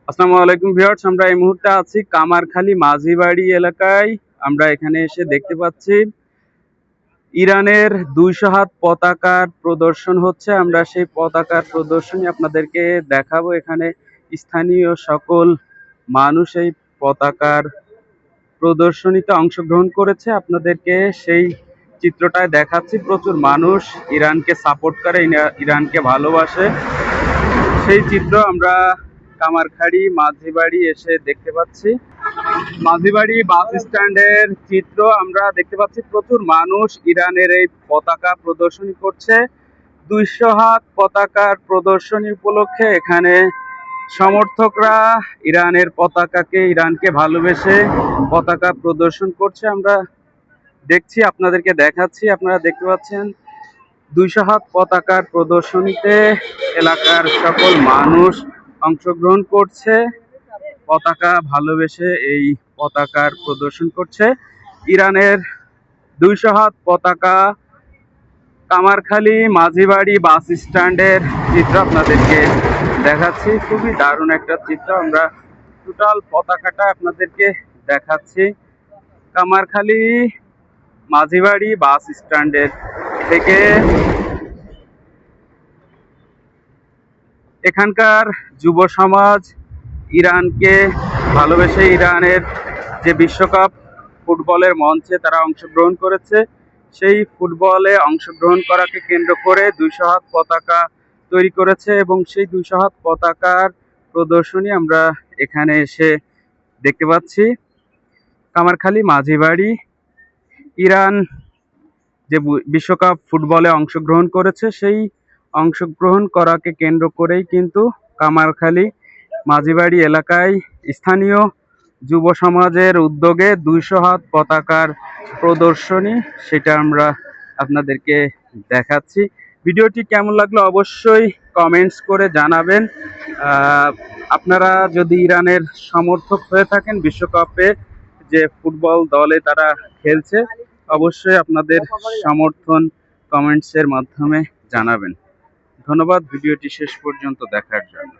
আসসালামু আলাইকুম ভিউয়ার্স, আমরা এই মুহূর্তে আছি কামারখালী মাঝিবাড়ি এলাকায়। আমরা এখানে এসে দেখতে পাচ্ছি ইরানের 200 হাত পতাকার প্রদর্শন হচ্ছে। আমরা সেই পতাকার প্রদর্শনী আপনাদেরকে দেখাবো। এখানে স্থানীয় সকল মানুষ এই পতাকার প্রদর্শনীতে অংশগ্রহণ করেছে। আপনাদেরকে সেই চিত্রটায় দেখাচ্ছি। প্রচুর মানুষ ইরানকে সাপোর্ট করে, ইরানকে ভালোবাসে, সেই চিত্র আমরা কামারখালী মাঝিবাড়ি এসে দেখতে পাচ্ছি। মাঝিবাড়ি বাস স্ট্যান্ডের চিত্র আমরা দেখতে পাচ্ছি। প্রচুর মানুষ ইরানের এই পতাকা প্রদর্শনী করছে। 200 হাত পতাকার প্রদর্শনী উপলক্ষে এখানে সমর্থকরা ইরানকে ভালোবেসে পতাকা প্রদর্শন করছে। আমরা দেখছি, আপনাদেরকে দেখাচ্ছি। আপনারা দেখতে পাচ্ছেন 200 হাত পতাকার প্রদর্শনীতে এলাকার সকল মানুষ অংশগ্রহণ করছে, পতাকা ভালোবেসে এই পতাকার প্রদর্শন করছে। ইরানের 200 হাত পতাকা কামারখালী মাঝিবাড়ি বাস স্ট্যান্ডের চিত্র আপনাদেরকে দেখাচ্ছি। খুবই দারুণ একটা চিত্র। আমরা টোটাল পতাকাটা আপনাদেরকে দেখাচ্ছি কামারখালী মাঝিবাড়ি বাস স্ট্যান্ডের থেকে। এখানকার যুব সমাজ ইরানকে ভালোবেসে ইরানের যে বিশ্বকাপ ফুটবলের মঞ্চে তারা অংশগ্রহণ করেছে, সেই ফুটবলে অংশগ্রহণ করাকে কেন্দ্র করে 200 হাত পতাকা তৈরি করেছে এবং সেই 200 হাত পতাকার প্রদর্শনী আমরা এখানে এসে দেখতে পাচ্ছি। কামারখালী মাঝিবাড়ি ইরান যে বিশ্বকাপ ফুটবলে অংশগ্রহণ করেছে, সেই অংশগ্রহণ করাকে কেন্দ্র করেই কিন্তু কামারখালী মাঝিবাড়ি এলাকায় স্থানীয় যুব সমাজের উদ্যোগে 200 হাত পতাকার প্রদর্শনী, সেটা আমরা আপনাদেরকে দেখাচ্ছি। ভিডিওটি কেমন লাগলো অবশ্যই কমেন্টস করে জানাবেন। আপনারা যদি ইরানের সমর্থক হয়ে থাকেন, বিশ্বকাপে যে ফুটবল দলে তারা খেলছে, অবশ্যই আপনাদের সমর্থন কমেন্টসের মাধ্যমে জানাবেন। ধন্যবাদ ভিডিওটি শেষ পর্যন্ত দেখার জন্য।